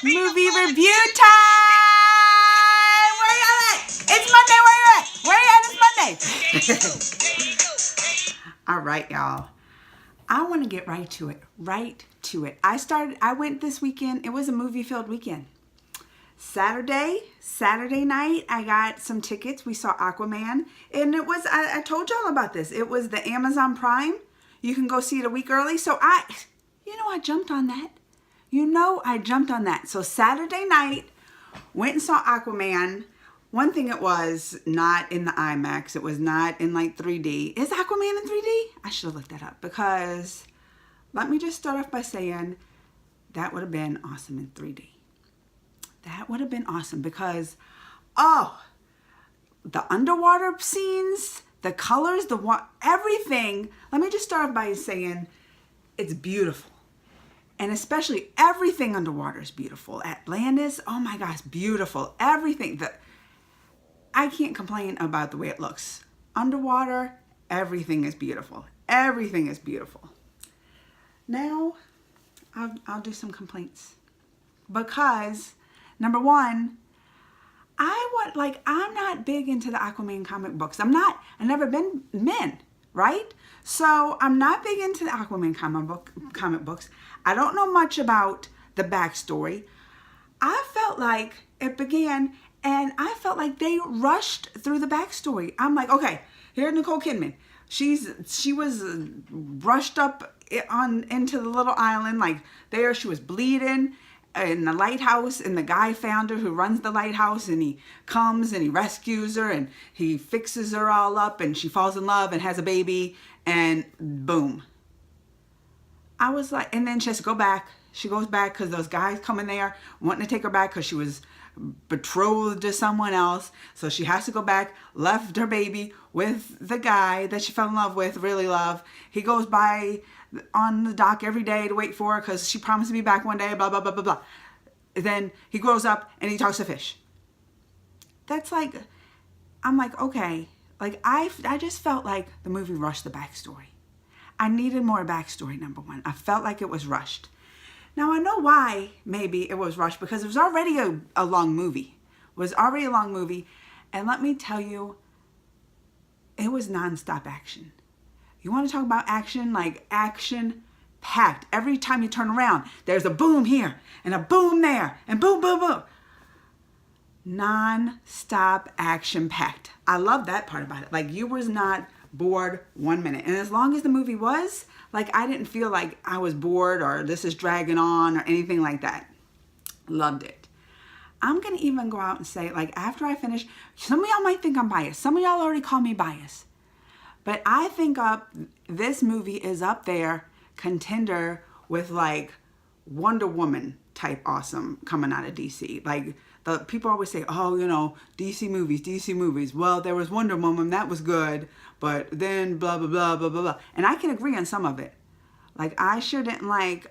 Movie review time! Where y'all at? It's Monday, where you at? Where you at? It's Monday. All right, y'all. I want to get right to it. I went this weekend. It was a movie-filled weekend. Saturday night, I got some tickets. We saw Aquaman. And it was, I told y'all about this. It was the Amazon Prime. You can go see it a week early. So I jumped on that. So Saturday night, went and saw Aquaman. One thing, it was not in the IMAX. It was not in like 3D. Is Aquaman in 3D? I should have looked that up, because let me just start off by saying that would have been awesome in 3D. That would have been awesome because, the underwater scenes, the colors, everything. Let me just start off by saying it's beautiful. And especially everything underwater is beautiful. Atlantis, oh my gosh, beautiful. Everything. I can't complain about the way it looks. Underwater, everything is beautiful. Everything is beautiful. Now, I'll do some complaints. Because, number one, I'm not big into the Aquaman comic books. I've never been, right? So I'm not big into the Aquaman comic books. I don't know much about the backstory. I felt like it began, and I felt like they rushed through the backstory. I'm like, okay, here's Nicole Kidman. She was rushed up into the little island, like there she was bleeding in the lighthouse, and the guy found her who runs the lighthouse, and he comes and he rescues her and he fixes her all up, and she falls in love and has a baby, and boom. I was like, and then she has to go back. She goes back because those guys come in there wanting to take her back because she was betrothed to someone else. So she has to go back, left her baby with the guy that she fell in love with, really love. He goes by on the dock every day to wait for her because she promised to be back one day, blah, blah, blah, blah, blah. Then he grows up and he talks to fish. That's like, I'm like, okay. Like, I just felt like the movie rushed the backstory. I needed more backstory, number one. I felt like it was rushed. Now, I know why maybe it was rushed, because it was already a long movie. And let me tell you, it was nonstop action. You want to talk about action? Like, action-packed. Every time you turn around, there's a boom here and a boom there and boom, boom, boom. Non-stop action-packed. I love that part about it. Like, you was not bored 1 minute. And as long as the movie was, like, I didn't feel like I was bored or this is dragging on or anything like that. Loved it. I'm going to even go out and say, like, after I finish, some of y'all might think I'm biased. Some of y'all already call me biased. But I think this movie is up there, contender with, like, Wonder Woman type awesome coming out of DC. Like, the people always say, oh, DC movies. Well, there was Wonder Woman, that was good, but then blah, blah, blah, blah, blah, blah. And I can agree on some of it. Like, I sure didn't like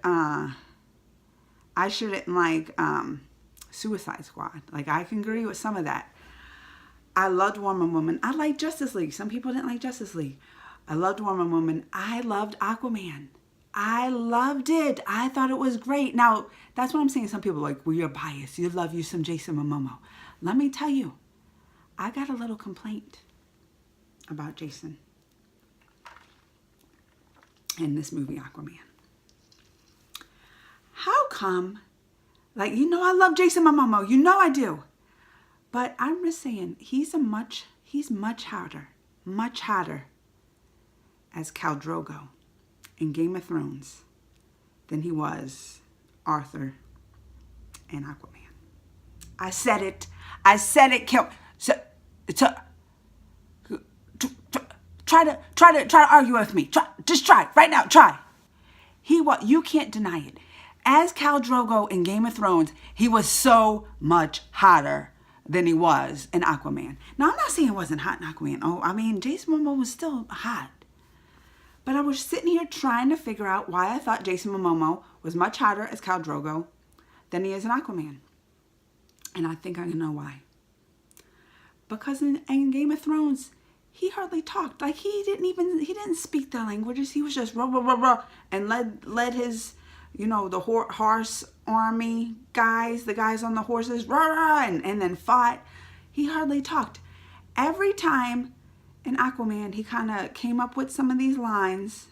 Suicide Squad. Like, I can agree with some of that. I loved Wonder Woman. I liked Justice League. Some people didn't like Justice League. I loved Wonder Woman. I loved Aquaman. I loved it. I thought it was great. Now, that's what I'm saying. Some people are like, well, you're biased. You love you some Jason Momoa. Let me tell you, I got a little complaint about Jason in this movie, Aquaman. How come, like, I love Jason Momoa. I do. But I'm just saying, he's much hotter as Khal Drogo in Game of Thrones than he was Arthur and Aquaman. I said it. Try to argue with me. Just try right now. Try. You can't deny it. As Khal Drogo in Game of Thrones, he was so much hotter than he was in Aquaman. Now, I'm not saying he wasn't hot in Aquaman. Oh, I mean, Jason Momoa was still hot. But I was sitting here trying to figure out why I thought Jason Momoa was much hotter as Khal Drogo than he is in Aquaman. And I think I know why. Because in Game of Thrones, he hardly talked. Like, he didn't speak their languages. He was just rah, rah, rah, rah, and led his, you know, the horse army guys, the guys on the horses, rah, rah, and then fought. He hardly talked. Every time in Aquaman, he kind of came up with some of these lines.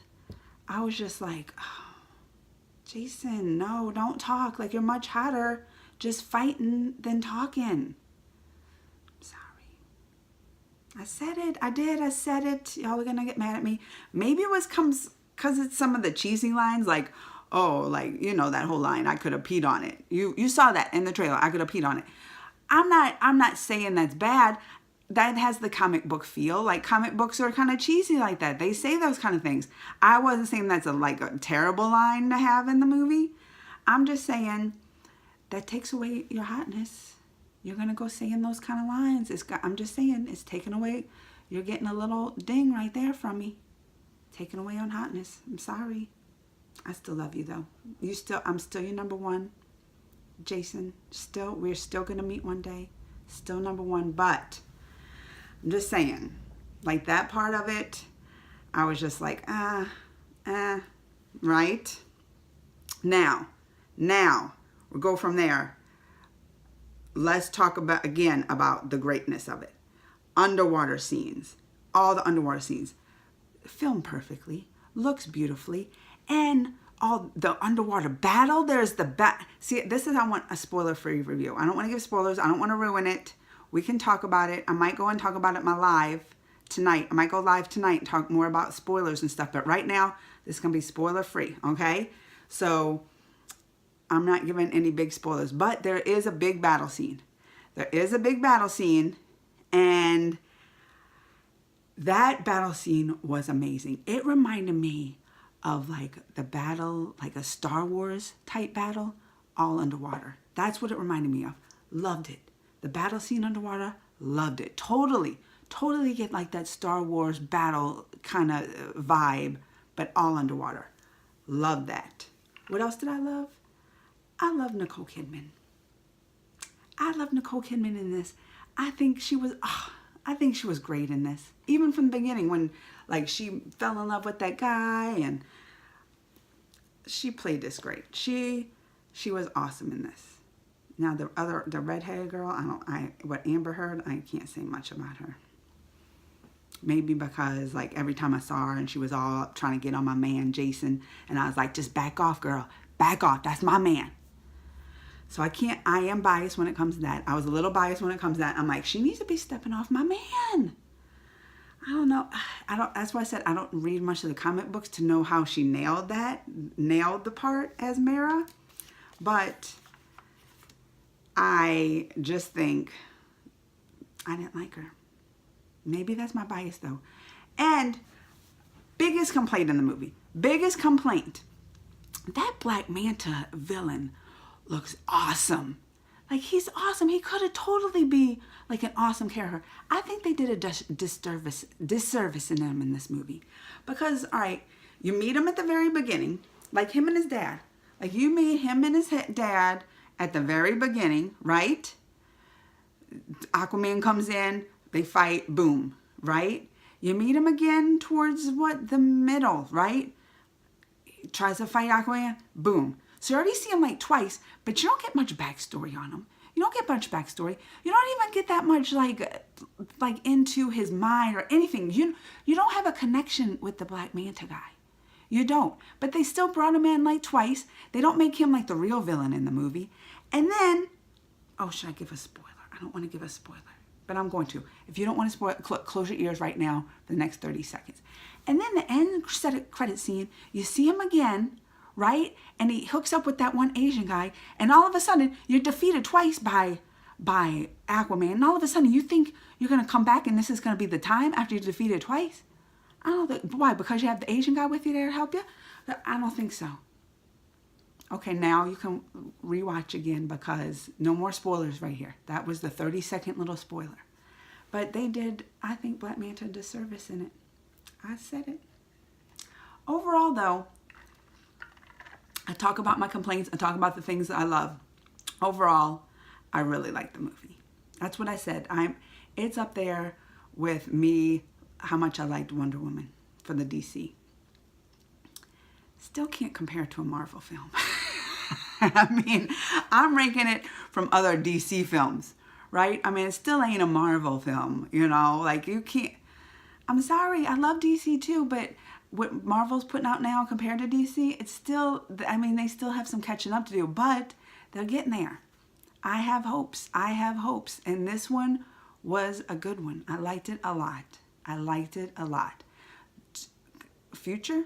I was just like, oh, Jason, no, don't talk. Like, you're much hotter just fighting than talking. Sorry. I said it. I did. I said it. Y'all are going to get mad at me. Maybe it was because it's some of the cheesy lines, like, oh, like, you know, that whole line, I could have peed on it. You saw that in the trailer. I could have peed on it. I'm not saying that's bad. That has the comic book feel. Like, comic books are kind of cheesy like that. They say those kind of things. I wasn't saying that's a terrible line to have in the movie. I'm just saying that takes away your hotness. You're going to go saying those kind of lines. I'm just saying it's taken away. You're getting a little ding right there from me. Taken away on hotness. I'm sorry. I still love you though. I'm still your number one. Jason, we're still going to meet one day. Still number one, but I'm just saying, like, that part of it, I was just like, right? Now, we'll go from there. Let's talk about the greatness of it. Underwater scenes. All the underwater scenes. Filmed perfectly. Looks beautifully. And all the underwater battle. There's the See, this is, I want a spoiler-free review. I don't want to give spoilers. I don't want to ruin it. We can talk about it. I might go and talk about it in my live tonight. I might go live tonight and talk more about spoilers and stuff. But right now, this is going to be spoiler-free, okay? So, I'm not giving any big spoilers. But there is a big battle scene. There is a big battle scene. And that battle scene was amazing. It reminded me of, like, the battle, like a Star Wars type battle, all underwater. That's what it reminded me of. Loved it. The battle scene underwater, loved it. Totally get like that Star Wars battle kind of vibe, but all underwater. Loved that. What else did I love? I love Nicole Kidman. I love Nicole Kidman in this. I think she was great in this. Even from the beginning when, like, she fell in love with that guy and she played this great. She was awesome in this. Now the redheaded girl, what Amber Heard, I can't say much about her. Maybe because, like, every time I saw her and she was all trying to get on my man Jason, and I was like, just back off, girl. Back off. That's my man. So I am biased when it comes to that. I was a little biased when it comes to that. I'm like, she needs to be stepping off my man. I don't know. That's why I said I don't read much of the comic books to know how she nailed the part as Mera. But I just think I didn't like her. Maybe that's my bias though. And biggest complaint in the movie. Biggest complaint. That Black Manta villain looks awesome. Like, he's awesome. He could have totally be like an awesome character. I think they did a disservice in him in this movie. Because, all right, you meet him at the very beginning, like him and his dad. Like, you meet him and his dad at the very beginning, right? Aquaman comes in, they fight, boom, right? You meet him again towards, the middle, right? He tries to fight Aquaman, boom. So you already see him like twice, but you don't get much backstory on him. You don't get much backstory. You don't even get that much like into his mind or anything. You don't have a connection with the Black Manta guy. You don't. But they still brought him in like twice. They don't make him like the real villain in the movie. And then, oh, should I give a spoiler? I don't want to give a spoiler, but I'm going to. If you don't want to spoil, close your ears right now for the next 30 seconds. And then the end credit scene, you see him again, right? And he hooks up with that one Asian guy, and all of a sudden you're defeated twice by Aquaman, and all of a sudden you think you're gonna come back and this is gonna be the time after you're defeated twice. I don't think, why? Because you have the Asian guy with you there to help you? I don't think so. Okay, now you can rewatch again because no more spoilers right here. That was the 30-second little spoiler. But they did, I think, Black Manta a disservice in it. I said it. Overall, though, I talk about my complaints. I talk about the things that I love. Overall, I really like the movie. That's what I said. It's up there with me, how much I liked Wonder Woman for the DC. still can't compare to a Marvel film. I mean, I'm ranking it from other DC films, right? I mean, it still ain't a Marvel film, you know? Like, you can't... I'm sorry, I love DC too, but what Marvel's putting out now compared to DC, it's still... I mean, they still have some catching up to do, but they're getting there. I have hopes. I have hopes. And this one was a good one. I liked it a lot. I liked it a lot. Future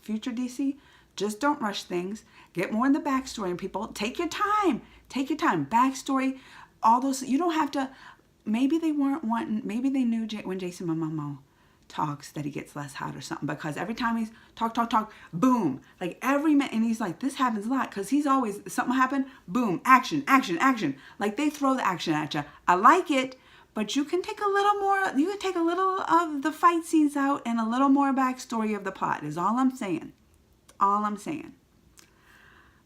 DC, just don't rush things. Get more in the backstory, and people, take your time. Take your time. Backstory, all those, you don't have to, maybe they weren't wanting, maybe they knew when Jason Momoa talks that he gets less hot or something, because every time he's talk, boom. Like every minute, and he's like, this happens a lot, because he's always, something happen, boom, action. Like they throw the action at you. I like it, but you can take a little more, you can take a little of the fight scenes out and a little more backstory of the plot is all I'm saying. All I'm saying.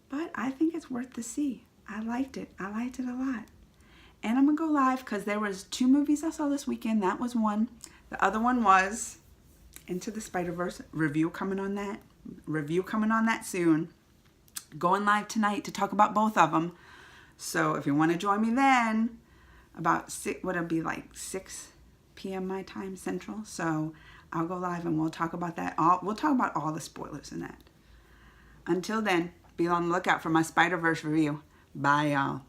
But I think it's worth to see. I liked it. I liked it a lot. And I'm going to go live because there was 2 movies I saw this weekend. That was one. The other one was Into the Spider-Verse. Review coming on that. Review coming on that soon. Going live tonight to talk about both of them. So if you want to join me then, about 6, what it'll be like 6 p.m. my time Central. So I'll go live and we'll talk about that. We'll talk about all the spoilers in that. Until then, be on the lookout for my Spider-Verse review. Bye, y'all.